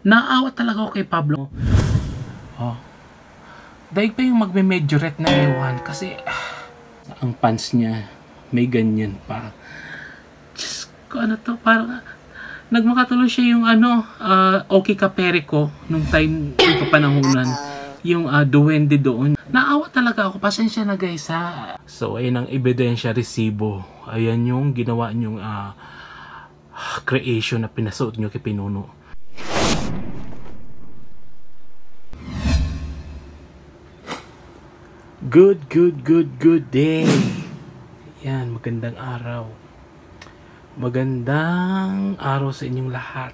Naawa talaga ako kay Pablo. Oh. Daig pa yung magme-majorette na ewan kasi ang pants niya may ganyan pa. Diyos ko, ano to, parang nagmakatuloy siya yung okay ka Perico nung time yung kapanahunan. Yung duwende doon. Naawa talaga ako. Pasensya na guys ha. So ayun ang ebidensya resibo. Ayan yung ginawa nyong creation na pinasuot nyo kay Pinuno. Good day. Yan, magandang araw. Magandang araw sa inyong lahat.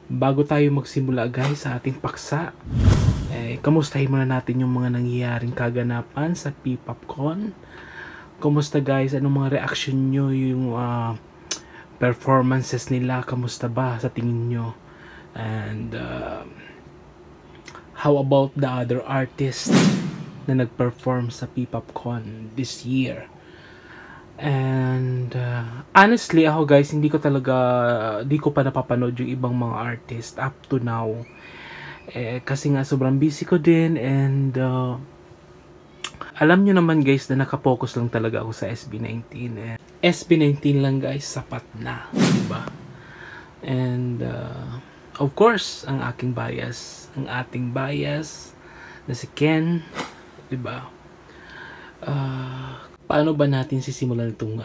Bago tayo magsimula guys sa ating paksa, kamustahin muna natin yung mga nangyayaring kaganapan sa P-POPCON. Kamusta guys? Anong mga reaction nyo? Yung performances nila, kamusta ba sa tingin nyo? And how about the other artists na nag-perform sa P-POPCON this year? And honestly ako guys, hindi ko pa napapanood yung ibang mga artist up to now. Kasi nga sobrang busy ko din, and alam nyo naman guys na nakapokus lang talaga ako sa SB19. SB19 lang guys, sapat na, diba? And of course, ang ating bias na si Ken, diba? Paano ba natin sisimulan itong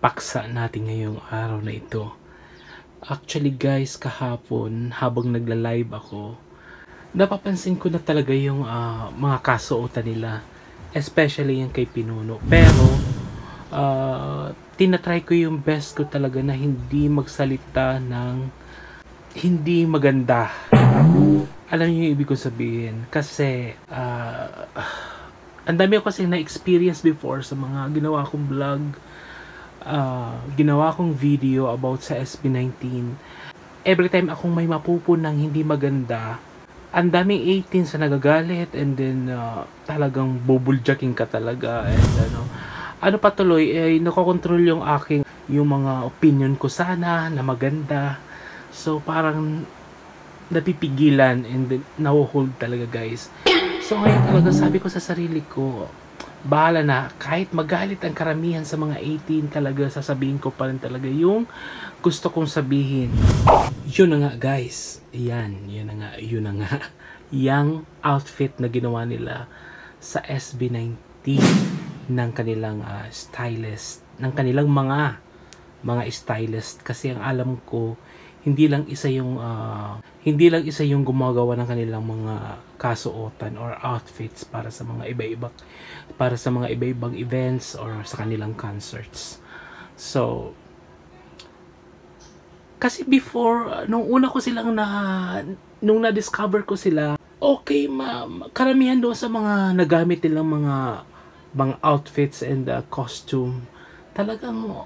paksa natin ngayong araw na ito? Actually guys, kahapon habang nagla-live ako, napapansin ko na talaga yung mga kasuotan nila, especially yung kay Pinuno. Pero tinatry ko yung best ko talaga na hindi magsalita ng hindi maganda. Alam niyo yung ibig ko sabihin, kasi ang dami ko kasi na-experience before sa mga ginawa kong vlog, ginawa kong video about sa SB19. Every time akong may mapupunang hindi maganda, ang daming 18 sa nagagalit, and then talagang bubuljacking ka talaga, and ano pa tuloy, nakokontrol yung mga opinion ko sana na maganda. So parang napipigilan, and then nahuhold talaga guys. So ngayon talaga sabi ko sa sarili ko, bahala na, kahit magalit ang karamihan sa mga 18, talaga sasabihin ko pa rin talaga yung gusto kong sabihin. Yun na nga guys, yun na nga yung outfit na ginawa nila sa SB19 ng kanilang stylist, ng kanilang mga stylist. Kasi ang alam ko, hindi lang isa yung gumagawa ng kanilang mga kasuotan or outfits para sa mga iba-ibang events or sa kanilang concerts. So kasi before, nung na-discover ko sila, okay, karamihan doon sa mga nagamit nilang mga outfits and costume, talagang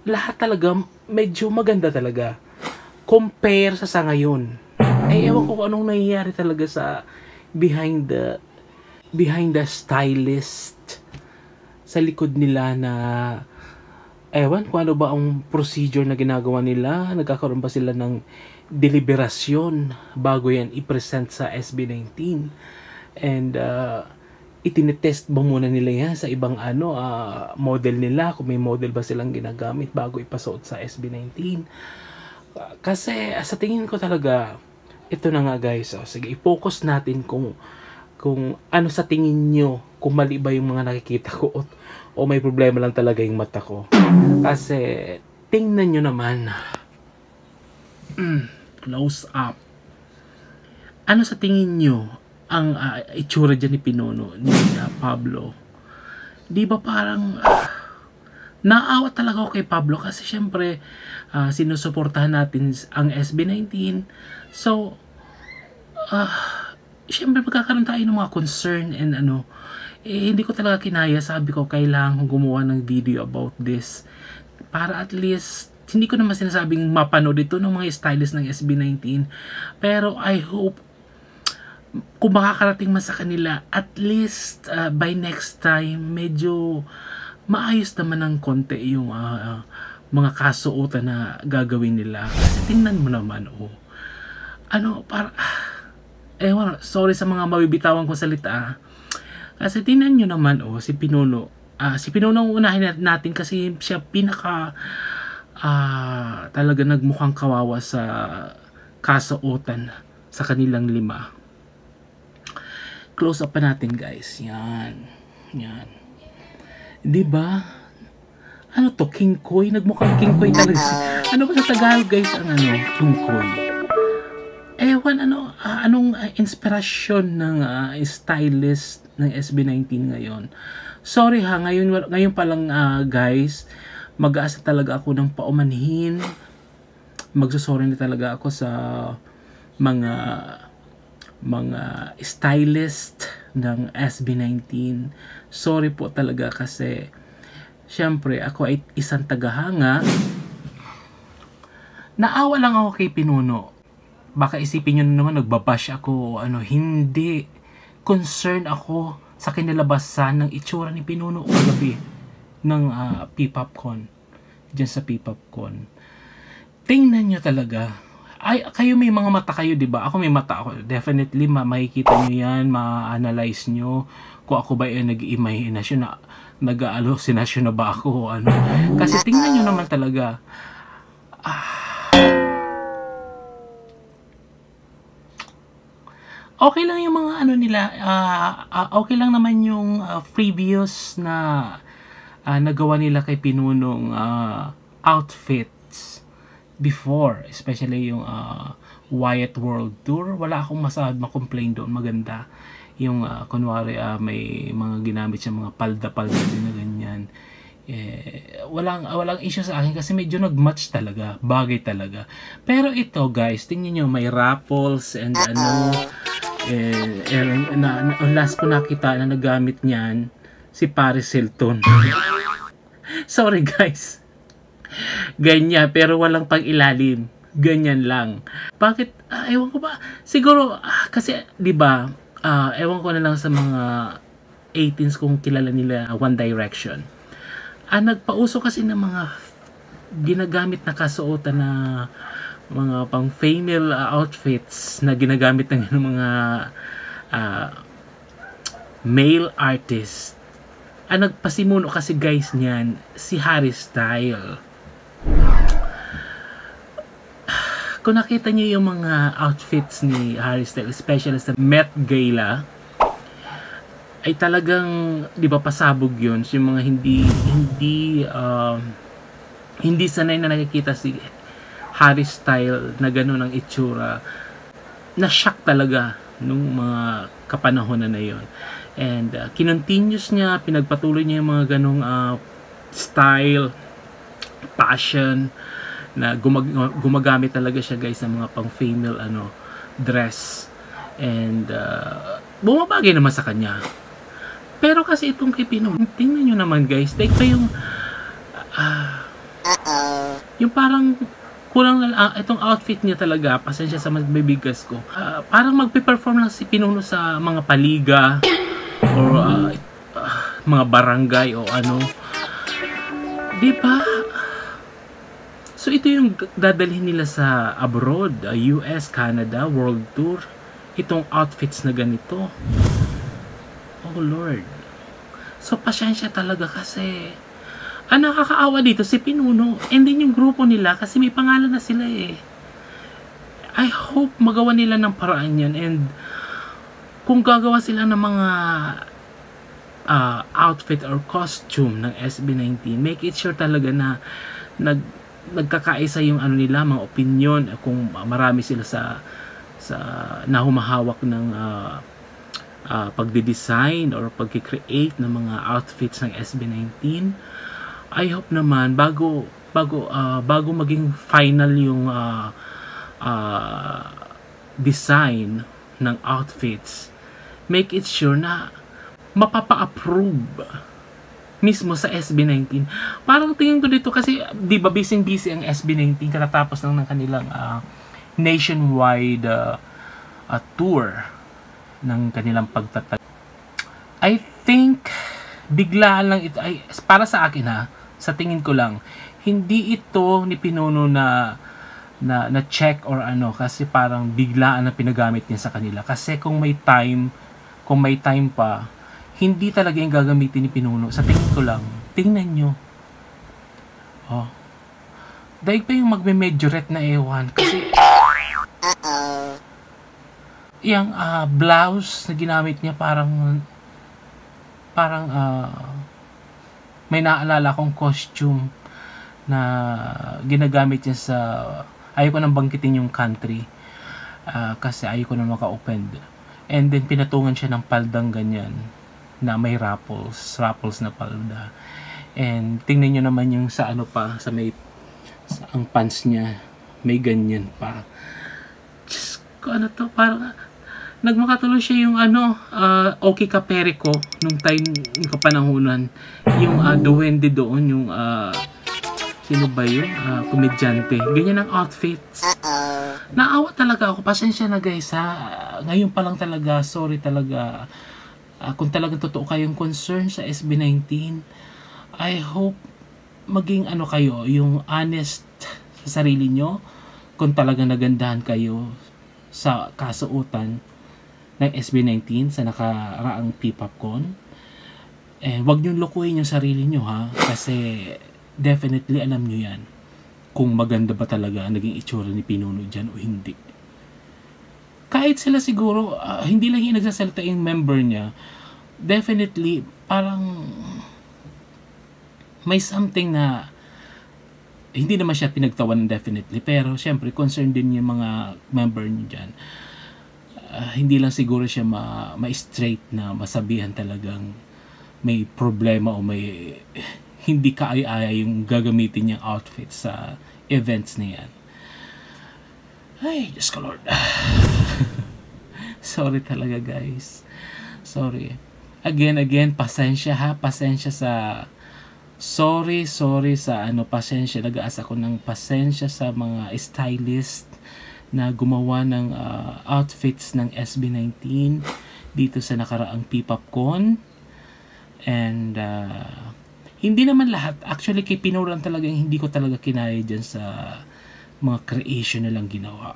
lahat talaga medyo maganda talaga compare sa ngayon. Ewan ko anong nangyayari talaga sa behind the stylist, sa likod nila, na ewan kung ano ba ang procedure na ginagawa nila. Nagkakaroon ba sila ng deliberasyon bago yan i-present sa SB19, and itinetest ba muna nila yan sa ibang model nila, kung may model ba silang ginagamit bago ipasuot sa SB19. Kasi sa tingin ko talaga, ito na nga guys, sige, i-focus natin kung ano sa tingin nyo, kung mali ba yung mga nakikita ko, o may problema lang talaga yung mata ko. Kasi tingnan nyo naman, close up, ano sa tingin nyo ang itsura dyan ni Pinuno, ni Pablo? Di ba parang naawa talaga ako kay Pablo, kasi syempre sinusuportahan natin ang SB19. So syempre magkakaroon tayo ng mga concern, and hindi ko talaga kinaya. Sabi ko, kailangan kong gumawa ng video about this, para at least, hindi ko naman sinasabing mapanood ito ng mga stylist ng SB19, pero I hope kung makakarating man sa kanila, at least by next time medyo maayos naman ng konti yung mga kasuotan na gagawin nila. Kasi tingnan mo naman, para, sorry sa mga mabibitawan kong salita. Kasi tingnan nyo naman, si Pinuno. Si Pinuno ang unahin natin kasi siya talaga nagmukhang kawawa sa kasuotan sa kanilang 5. Close up pa natin, guys. Yan. Diba? Ano to? King Koy? Nagmukhang King Koy talaga. Ano ba sa Tagalog, guys, ang King Koy? Anong inspirasyon ng stylist ng SB19 ngayon? Sorry ha, ngayon pa lang, guys, mag-aasa talaga ako ng paumanhin. Magsusorry na talaga ako sa mga stylist ng SB19. Sorry po talaga kasi syempre ako ay isang tagahanga. Naawa lang ako kay Pinuno. Baka isipin nyo naman nagbabash ako, hindi. Concerned ako sa kinalabasan ng itsura ni Pinuno kagabi ng P-Popcon. Diyan sa P-Popcon. Tingnan nyo talaga. Kayo may mga mata kayo, di ba? Ako may mata ako. Definitely, makikita nyo yan, ma-analyze nyo kung ako ba nag-imahinasyon na nag-alusinasyon na ba ako, Kasi tingnan nyo naman talaga. Okay lang yung mga nila, okay lang naman yung previous na nagawa nila kay Pinunong outfits before, especially yung Wyatt World Tour. Wala akong ma-complain doon, maganda. Yung kunwari may mga ginamit siya, mga palda-palda din na ganyan. Walang issue sa akin kasi medyo nag-match talaga, bagay talaga. Pero ito, guys, tingnan nyo, may raffles and last ko nakita na nagamit niyan si Paris Hilton. Sorry, guys. Ganyan, pero walang pang-ilalim. Ganyan lang. Bakit? Ewan ko ba? Siguro, kasi, di ba, ewan ko na lang sa mga 18s kung kilala nila One Direction. Nagpauso kasi ng mga ginagamit na kasuotan na mga pang female outfits na ginagamit ng mga male artist. Nagpasimuno kasi, guys, niyan si Harry Styles. Kung nakita niyo yung mga outfits ni Harry Styles, especially sa Met Gala, ay talagang, di ba, pasabog yun. Yung mga hindi sanay na nakikita si Harry Styles na gano'n ang itsura. Na-shock talaga nung mga kapanahonan na yun. And kinontinuous niya, pinagpatuloy niya yung mga ganong style, passion, na gumagamit talaga siya, guys, sa mga pang female dress. And bumabagay naman sa kanya. Pero kasi itong kay Pinuno, tingnan nyo naman, guys, take pa yung yung parang kulang na itong outfit niya talaga, pasensya sa magbibigas ko. Parang magpe-perform lang si Pinuno sa mga paliga or mga barangay o di ba? So ito yung dadalhin nila sa abroad, US, Canada, World Tour. Itong outfits na ganito. Oh Lord. So pasensya talaga kasi nakakaawa dito si Pinuno and then yung grupo nila kasi may pangalan na sila eh. I hope magawa nila ng paraan yan, and kung gagawa sila ng mga outfit or costume ng SB19, make it sure talaga na nagkakaisa yung nila, mga opinion, kung marami sila sa na humahawak ng pagde-design or pagki-create ng mga outfits ng SB19. I hope naman bago maging final yung design ng outfits, make it sure na mapapa-approve mismo sa SB19. Parang tingin ko dito kasi, di ba, busy ang SB19 katatapos lang ng kanilang nationwide tour ng kanilang pagtatag. I think biglaan lang ito, ay para sa akin sa tingin ko lang, hindi ito ni Pinuno na na check or ano, kasi parang biglaan na pinagamit niya sa kanila. Kasi kung may time pa, hindi talaga yung gagamitin ni Pinuno. Sa tingin ko lang, tingnan nyo. Oh. Daig pa yung magme-majorette na ewan. Kasi yung blouse na ginamit niya parang may naalala kong costume na ginagamit niya sa, ayoko nang bangkitin yung country kasi ayoko nang maka-offend. And then pinatungan siya ng paldang ganyan na may ruffles na palda. And tingnan nyo naman yung sa ano pa, sa may ang pants niya may ganyan pa. Diyos ko, ano to, parang nagmakatuloy siya yung okay ka Perico nung time, yung kapanahunan, yung duwende doon, yung sino ba yun? Komedyante. Ganyan ang outfits. Naawa talaga ako. Pasensya na guys ha. Ngayon pa lang talaga, sorry talaga. Kung talagang totoo kayong concern sa SB19, I hope maging kayo, yung honest sa sarili nyo, kung talagang nagandahan kayo sa kasuotan ng SB19 sa nakaraang P-Popcon. Wag nyo lukuhin yung sarili nyo ha, kasi definitely alam nyo yan kung maganda ba talaga naging itsura ni Pinuno dyan o hindi. Kahit sila siguro hindi lang yung nagsasalita yung member niya, definitely parang may something na hindi naman siya pinagtawan definitely, pero syempre concerned din yung mga member niyo dyan. Hindi lang siguro siya ma-straight na masabihan talagang may problema o may hindi kaaya-aya yung gagamitin niyang outfit sa events na yan. Ay, Diyos ko Lord. Sorry talaga guys. Sorry. Again, pasensya ha. Pasensya sa sorry sa pasensya. Nag-aas ako ng pasensya sa mga stylist na gumawa ng outfits ng SB19 dito sa nakaraang P-Popcon. And hindi naman lahat. Actually, kay Pinuran talaga hindi ko talaga kinaya dyan sa mga creation na lang ginawa.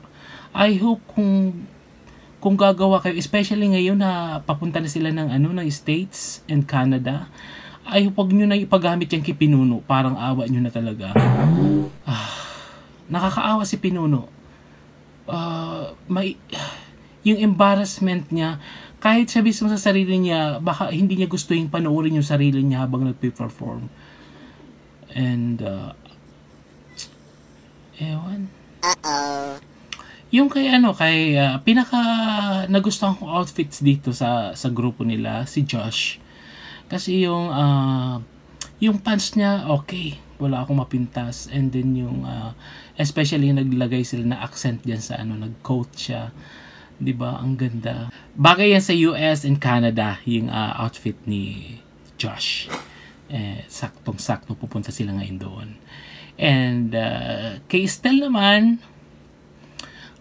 I hope kung gagawa kayo, especially ngayon na papunta na sila ng ng States and Canada, ay huwag nyo na ipagamit yan kay Pinuno. Parang awa nyo na talaga. Nakakaawa si Pinuno. Yung embarrassment niya, kahit siya mismo sa sarili niya, baka hindi niya gusto yung panoorin yung sarili niya habang nagpe-perform. And ewan. Yung kay pinaka nagustuhan kong outfits dito sa grupo nila, si Josh. Kasi yung pants niya, okay. Wala akong mapintas. And then yung especially naglagay sila na accent diyan sa nag-coat siya. 'Di ba? Ang ganda. Bagay yan sa US and Canada yung outfit ni Josh. Saktong-sakto pupunta sila ngayon doon. And kay Estelle naman,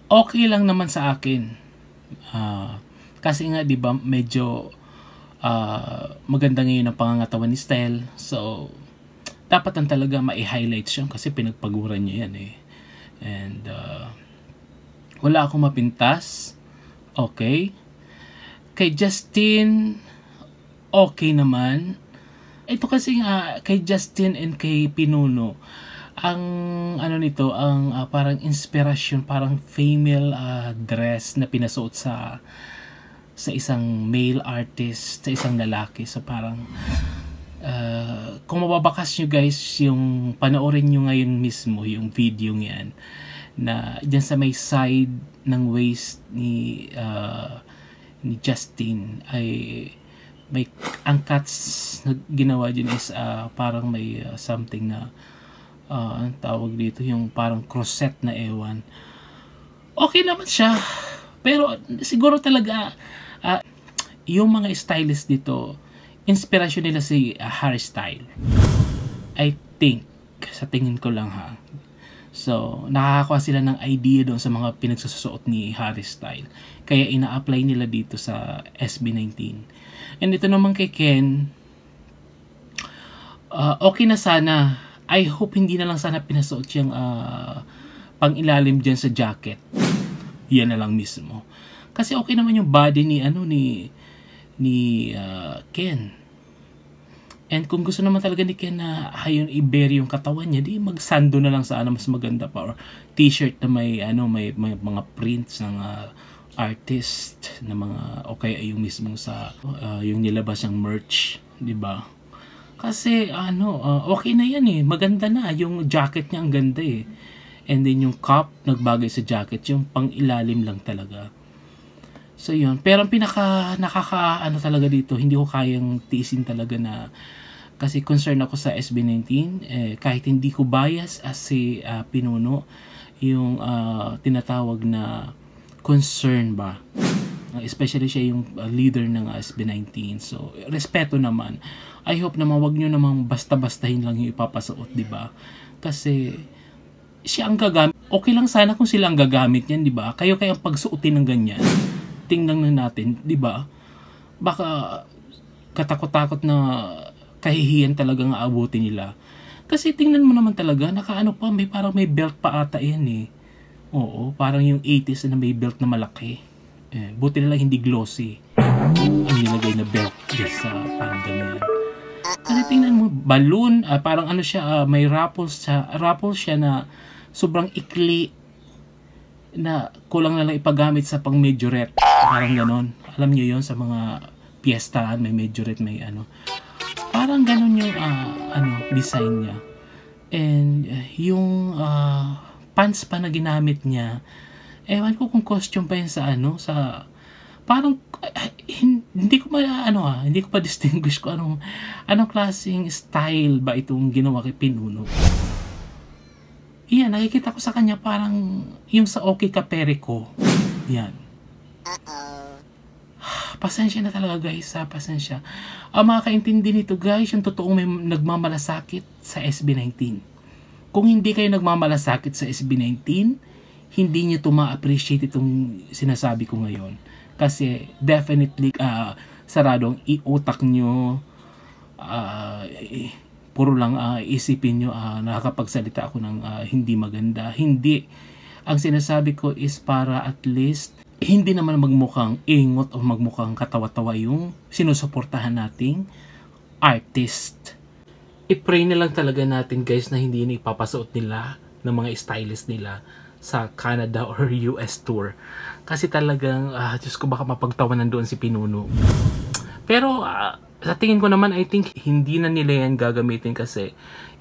okay lang naman sa akin. Kasi nga 'di ba medyo maganda ngayon ang pangangatawan ni Estelle. So dapat ang talaga mai-highlight siya kasi pinagpaguran niya yan eh. And wala akong mapintas. Okay. Kay Justin, okay naman. Ito kasi nga kay Justin and kay Pinuno, ang nito, ang parang inspirasyon, parang female dress na pinasuot sa isang male artist, sa isang lalaki. So parang kung mababakas nyo guys, yung panoorin nyo ngayon mismo yung video yan, na dyan sa may side ng waist ni Justin ay may ang cuts na ginawa dyan is parang may something na ang tawag dito, yung parang crosset na ewan. Okay naman siya, pero siguro talaga yung mga stylist dito, inspirasyon nila si Harry Style. I think, sa tingin ko lang ha. So, nakakakuha sila ng idea doon sa mga pinagsusuot ni Harry Style. Kaya ina-apply nila dito sa SB19. And ito naman kay Ken, okay na sana. I hope hindi na lang sana pinasuot yung pang ilalim dyan sa jacket. Yan na lang mismo. Kasi okay naman yung body ni Ken. And kung gusto naman talaga ni Ken na hayon i-bury yung katawan niya, di magsando na lang sana, mas maganda pa. Or t-shirt na may mga prints ng artist na mga okay yung mismo sa yung nilabas ng merch, di ba? Kasi okay na yan eh. Maganda na yung jacket niya, ang ganda eh. And then yung cup nagbagay sa jacket, yung pang ilalim lang talaga. So yun, pero ang nakaka talaga dito, hindi ko kayang tiisin talaga na, kasi concern ako sa SB19, kahit hindi ko bias as si Pinuno, yung tinatawag na concern ba, especially siya yung leader ng SB19, so respeto naman. I hope naman wag nyo namang basta-bastahin lang yung ipapasuot, di ba? Kasi siya ang gagamit. Okay lang sana kung sila ang gagamit niyan, di ba? Kayo kayang pagsuotin ng ganyan. Tingnan na natin, 'di ba? Baka katakot-takot na kahihiyan talagang aabutin nila. Kasi tingnan mo naman talaga, nakaano pa, parang may belt pa ata 'yan eh. Oo, parang yung 80s na may belt na malaki. Buti na lang hindi glossy. Ang nilagay na belt sa parang ganyan. Kasi tingnan mo, balloon, parang siya, may ruffles siya na sobrang ikli, na kulang na lang ipagamit sa pang majorette, parang ganon. Alam niyo yon sa mga piyesta, may majorette, may parang ganon yung design niya. And yung pants pa na ginamit niya, ewan ko kung costume pa yun sa parang hindi ko hindi ko pa distinguish ko anong klaseng style ba itong ginawa kay Pinuno. Yan, nakikita ko sa kanya parang yung sa Okay Kapere ko. Yan. Pasensya na talaga guys, pasensya. Ang makakaintindi nito guys, yung totoong may nagmamalasakit sa SB19. Kung hindi kayo nagmamalasakit sa SB19, hindi niyo to ma-appreciate itong sinasabi ko ngayon. Kasi definitely sarado ang iutak nyo, puro lang isipin nyo nakakapagsalita ako ng hindi maganda. Hindi. Ang sinasabi ko is para at least hindi naman magmukhang ingot o magmukhang katawa-tawa yung sinusuportahan nating artist. I-pray na lang talaga natin guys na hindi na ipapasuot nila ng mga stylist nila sa Canada or US tour. Kasi talagang Diyos ko, baka mapagtawanan doon si Pinuno. Pero sa tingin ko naman, I think hindi na nila yan gagamitin kasi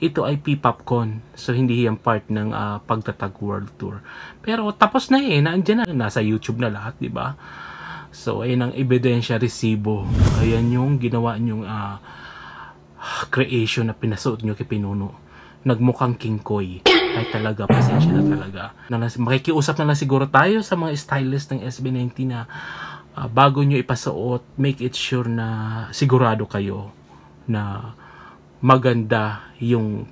ito ay P-Popcon. So hindi yan part ng Pagtatag World Tour. Pero tapos na naandyan na, nasa YouTube na lahat, di ba? So ayun ang ebidensya, resibo. Ayan yung ginawa nyong creation na pinasuot nyo kay Pinuno. Nagmukhang King Koy. Ay talaga, pasensya na talaga. Makikiusap na lang siguro tayo sa mga stylist ng SB19 na bago nyo ipasuot, make it sure na sigurado kayo na maganda yung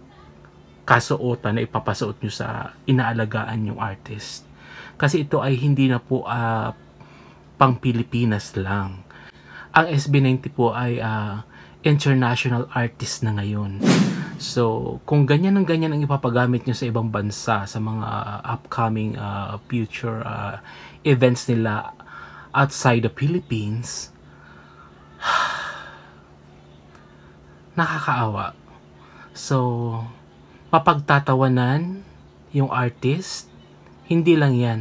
kasuotan na ipapasuot nyo sa inaalagaan yung artist. Kasi ito ay hindi na po pang Pilipinas lang. Ang SB90 po ay international artist na ngayon. So, kung ganyan ang ipapagamit nyo sa ibang bansa, sa mga upcoming future events nila outside the Philippines, nakakaawa. So, mapagtatawanan yung artist, hindi lang yan,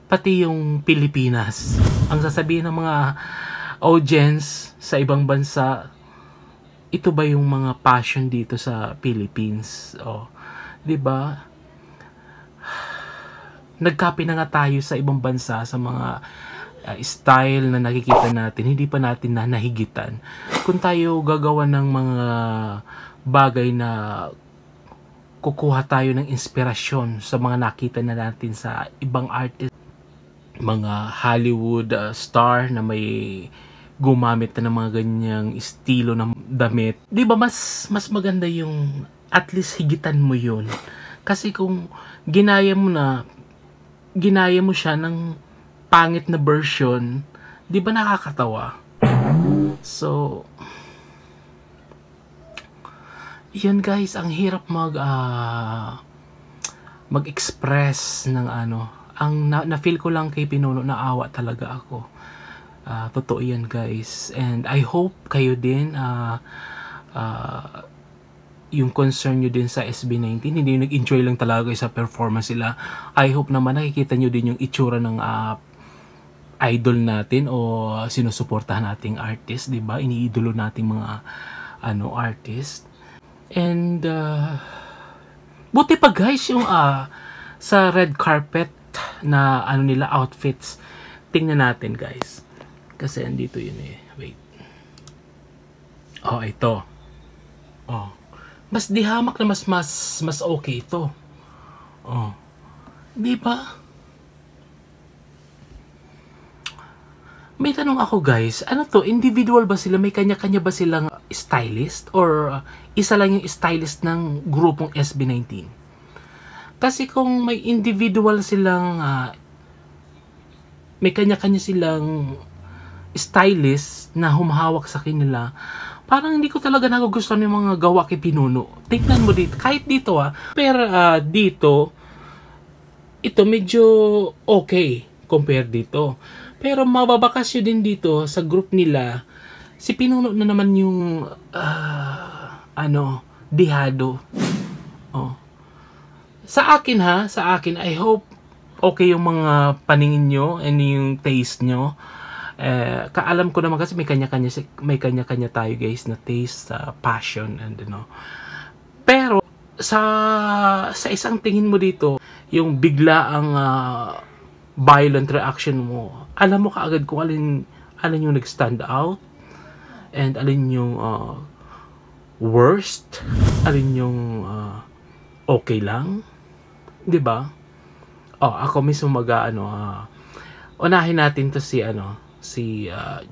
pati yung Pilipinas. Ang sasabihin ng mga audience sa ibang bansa, ito ba yung mga passion dito sa Philippines? O, 'di ba? Nagkapi na nga tayo sa ibang bansa sa mga style na nakikita natin, hindi pa natin nahigitan. Kung tayo gagawa ng mga bagay na kukuha tayo ng inspirasyon sa mga nakita na natin sa ibang artist, mga Hollywood star na may gumamit na ng mga ganyang estilo ng damit, di ba mas maganda yung at least higitan mo yun. Kasi kung ginaya mo siya ng pangit na version, di ba nakakatawa? So, yun guys, ang hirap mag-express ng ano. Ang na-feel ko lang kay Pinuno, naawa talaga ako. Totoo yan guys. And I hope kayo din, yung concern nyo din sa SB19, hindi nag-enjoy lang talaga sa performance sila. I hope naman nakikita nyo din yung itsura ng idol natin o sinusuportahan nating artist, di ba? Iniidolo nating mga artist. And buti pa guys yung sa red carpet na nila outfits. Tingnan natin guys. Kasi andito yun eh. Wait. Oh, ito. Oh. Mas di hamak na mas okay ito. Oh. Di ba? May tanong ako guys, ano to? Individual ba sila? May kanya-kanya ba silang stylist? Or isa lang yung stylist ng grupong SB19? Kasi kung may individual silang may kanya-kanya silang stylist na humahawak sa kanila, parang hindi ko talaga nagugustuhan yung mga gawa kay Pinuno. Tingnan mo dito, kahit dito pero dito, ito medyo okay compare dito. Pero mababakasyo din dito sa group nila, si Pinuno na naman yung dihado. Oh. Sa akin, I hope okay yung mga paningin nyo and yung taste nyo. Kaalam ko naman kasi may kanya-kanya tayo guys na taste, passion and pero sa isang tingin mo dito, yung bigla ang violent reaction mo, alam mo kaagad kung alin yung nag-stand out and alin yung worst, alin yung okay lang, 'di ba? Ako mismo unahin natin to si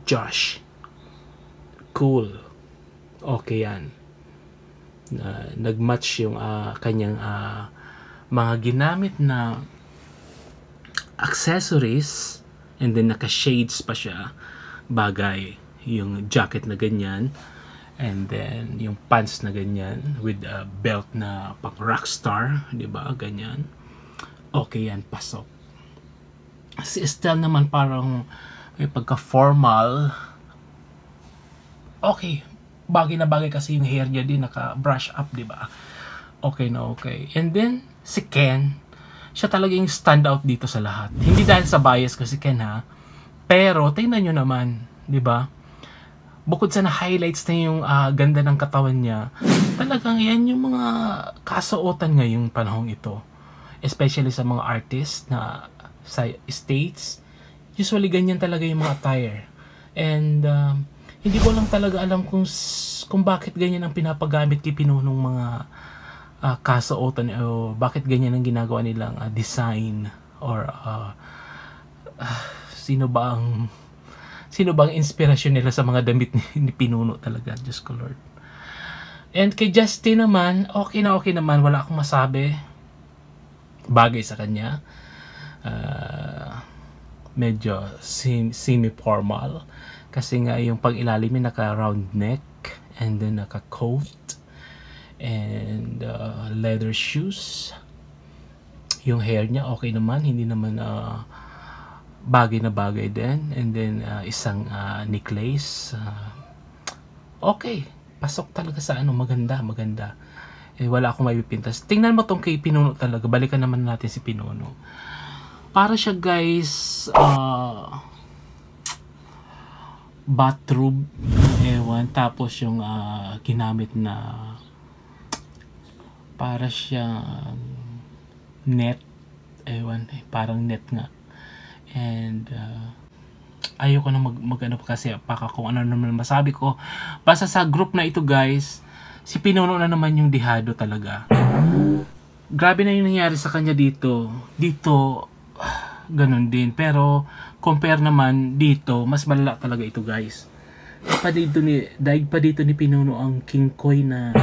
Josh. Cool. Okay yan. Nag-match yung kanyang mga ginamit na accessories and then naka-shades pa siya. Bagay. Yung jacket na ganyan and then yung pants na ganyan with a belt na pang rockstar, 'di ba? Ganyan. Okay yan, pasok. Si Estelle naman parang may pagka-formal. Okay. Bagay na bagay kasi yung hair niya din naka-brush up, di ba? Okay na okay. And then, si Ken, siya talaga yung stand out dito sa lahat. Hindi dahil sa bias ko si Ken pero tingnan nyo naman, di ba? Bukod sa na-highlights na yung ganda ng katawan niya, talagang yan yung mga kasuotan ngayong panahong ito. Especially sa mga artists na sa States, usually ganyan talaga yung mga attire. And hindi ko lang talaga alam kung bakit ganyan ang pinapagamit kay Pinunong mga kasuotan o bakit ganyan ang ginagawa nilang design or sino ba ang inspirasyon nila sa mga damit ni Pinuno talaga, Diyos ko Lord. And kay Justin naman, okay naman, wala akong masabi. Bagay sa kanya. Medyo semi-formal kasi nga yung pag-ilalim niya naka-round neck and then naka-coat and leather shoes. Yung hair niya okay naman, hindi naman bagay na bagay din, and then isang necklace, okay, pasok talaga sa maganda. Wala akong maipipintas. Tingnan mo tong kay Pinuno talaga. Balikan naman natin si Pinuno. Para siya guys, bathrobe, tapos yung ginamit na para siyang net, parang net nga. And ayoko na mag-ano kasi baka kung ano naman masabi ko. Basta sa group na ito guys, si Pinuno na naman yung dihado talaga. Grabe na yung nangyari sa kanya dito. Dito, ganun din. Pero, compare naman dito, mas malala talaga ito guys. Daig pa dito ni Pinuno ang King Koy na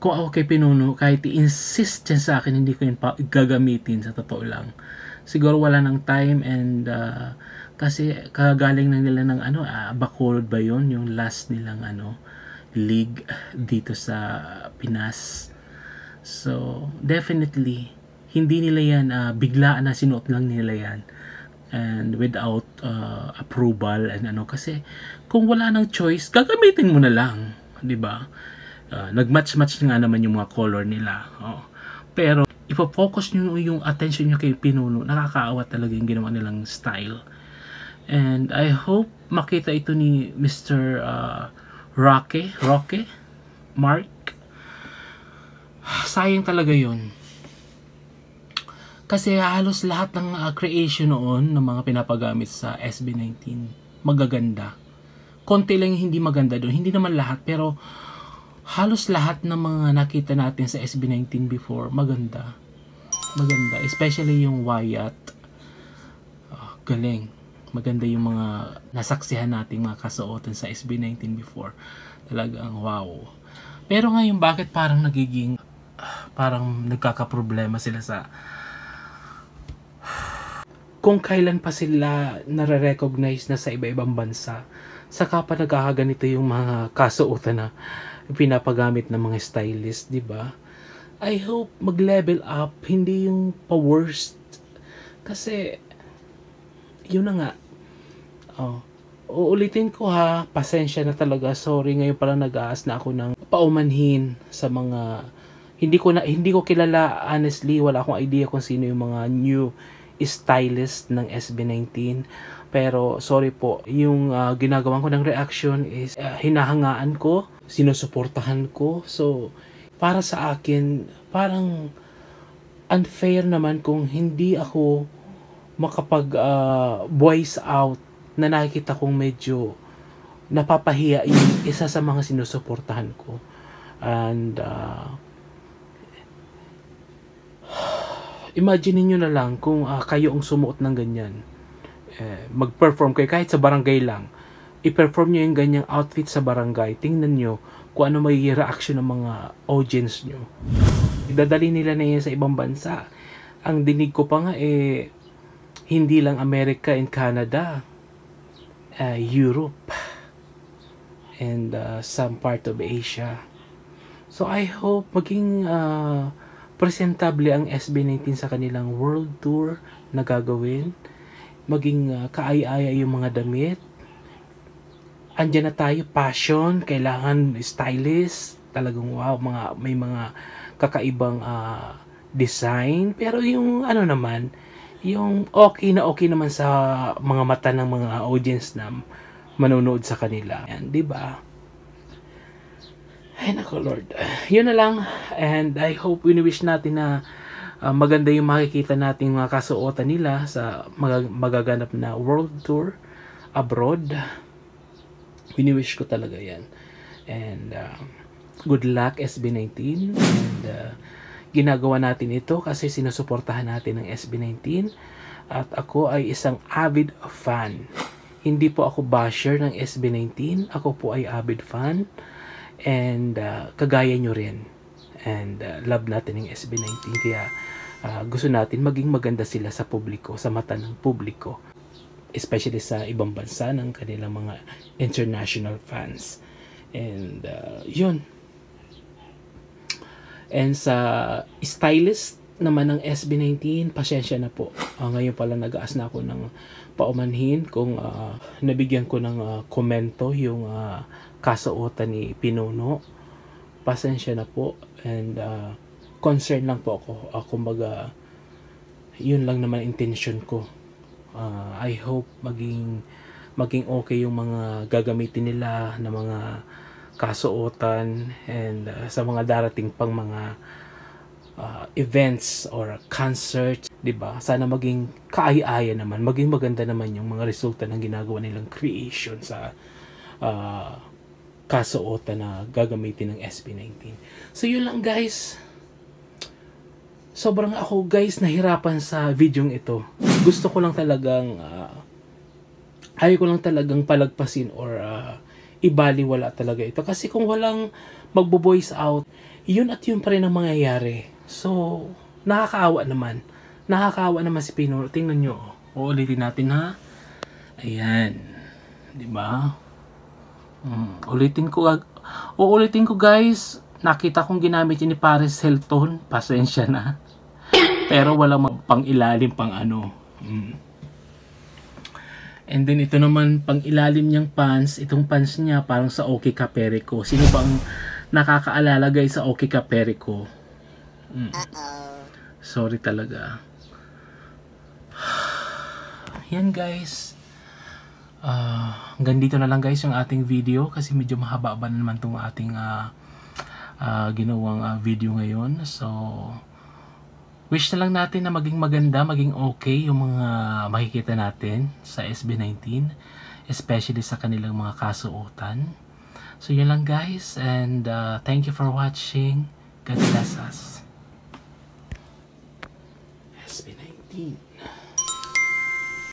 kung ako kay Pinuno, kahit i-insist yan sa akin, hindi ko yun gagamitin sa totoo lang. Siguro wala ng time and kasi kagaling na nila ng Bacolod ba yun? Yung last nilang league dito sa Pinas. So definitely hindi nila yan biglaan na sinuot lang nila yan and without approval and ano, kasi kung wala nang choice gagamitin mo na lang, di ba? Nag-match-match nga naman yung mga color nila. Pero ipo-focus nyo yung attention nyo kay Pinuno, nakakaawa talaga yung ginawa nilang style. And I hope makita ito ni Mr. Roque Mark. Sayang talaga yun. Kasi halos lahat ng creation noon ng mga pinapagamit sa SB19 magaganda. Konti lang yung hindi maganda doon. Hindi naman lahat, pero halos lahat ng mga nakita natin sa SB19 before maganda. Maganda. Especially yung Wyatt. Galing. Maganda yung mga nasaksihan nating mga kasuotan sa SB19 before. Talagang wow. Pero ngayon bakit parang nagiging parang nagkakaproblema sila sa kung kailan pa sila nare-recognize na sa iba-ibang bansa, saka pa nagkakaganito yung mga kasuotan na pinapagamit ng mga stylist, di ba? I hope mag-level up, hindi yung pa-worst. Kasi yun na nga. Uulitin ko ha, pasensya na talaga. Sorry, ngayon pala nag-aas na ako ng paumanhin sa mga hindi ko kilala, honestly. Wala akong idea kung sino yung mga new stylist ng SB19, pero sorry po, yung ginagawan ko ng reaction is hinahangaan ko, sinusuportahan ko. So para sa akin parang unfair naman kung hindi ako makapag voice out na nakikita kong medyo napapahiya yung isa sa mga sinusuportahan ko. And imagine niyo na lang kung kayo ang sumuot ng ganyan. Mag-perform kayo kahit sa barangay lang. I-perform niyo yung ganyang outfit sa barangay. Tingnan niyo kung ano may reaction ng mga audience niyo. Idadali nila na yan sa ibang bansa. Ang dinig ko pa nga hindi lang America and Canada, Europe and some part of Asia. So I hope maging presentable ang SB19 sa kanilang world tour na gagawin. Maging kaaya-aya yung mga damit. Andyan na tayo, passion, kailangan stylist. Talagang wow, may mga kakaibang design. Pero yung ano naman, yung okay naman sa mga mata ng mga audience na manonood sa kanila. Yan, di ba? Ay nako Lord, yun na lang, and I hope wini-wish natin na maganda yung makikita nating mga kasuotan nila sa magaganap na world tour abroad. Wini-wish ko talaga yan, and good luck SB19, and ginagawa natin ito kasi sinusuportahan natin ng SB19 at ako ay isang avid fan. Hindi po ako basher ng SB19, ako po ay avid fan. And kagaya nyo rin, and love natin yung SB19, kaya gusto natin maging maganda sila sa publiko, sa mata ng publiko, especially sa ibang bansa ng kanilang mga international fans. And yun. And sa stylist naman ng SB19, pasensya na po, ngayon pala nag-aas na ako ng paumanhin kung nabigyan ko ng komento yung kasuotan ni Pinuno. Pasensya na po, and concern lang po ako. Kumbaga yun lang naman intention ko. I hope maging okay yung mga gagamitin nila na mga kasuotan, and sa mga darating pang mga events or concerts, 'di ba? Sana maging kaaya-aya naman, maging maganda naman yung mga resulta ng ginagawa nilang creation sa kasuotan na gagamitin ng SB19. So yun lang guys. Sobrang ako guys nahirapan sa videong ito. Gusto ko lang talagang ayaw ko lang talagang palagpasin or ibaliwala talaga ito. Kasi kung walang magbo-voice out, yun at yun pa rin ang mangyayari. So, nakakaawa naman. Nakakaawa naman si Pino. Tingnan nyo. Uulitin natin ha. Ayan. Diba? Uulitin ko guys, nakita kong ginamit yun ni Paris Hilton, pasensya na. Pero walang pang ilalim pang ano. And then ito naman pang ilalim niyang pants, itong pants niya parang sa OK Caperico. Sino bang nakakaalala guys sa OK Caperico? Sorry talaga. Yan guys. Hanggang dito na lang guys yung ating video kasi medyo mahaba na naman itong ating ginawang video ngayon. So wish na lang natin na maging maganda, maging okay yung mga makikita natin sa SB19, especially sa kanilang mga kasuotan. So yun lang guys, and thank you for watching. God bless us. SB19.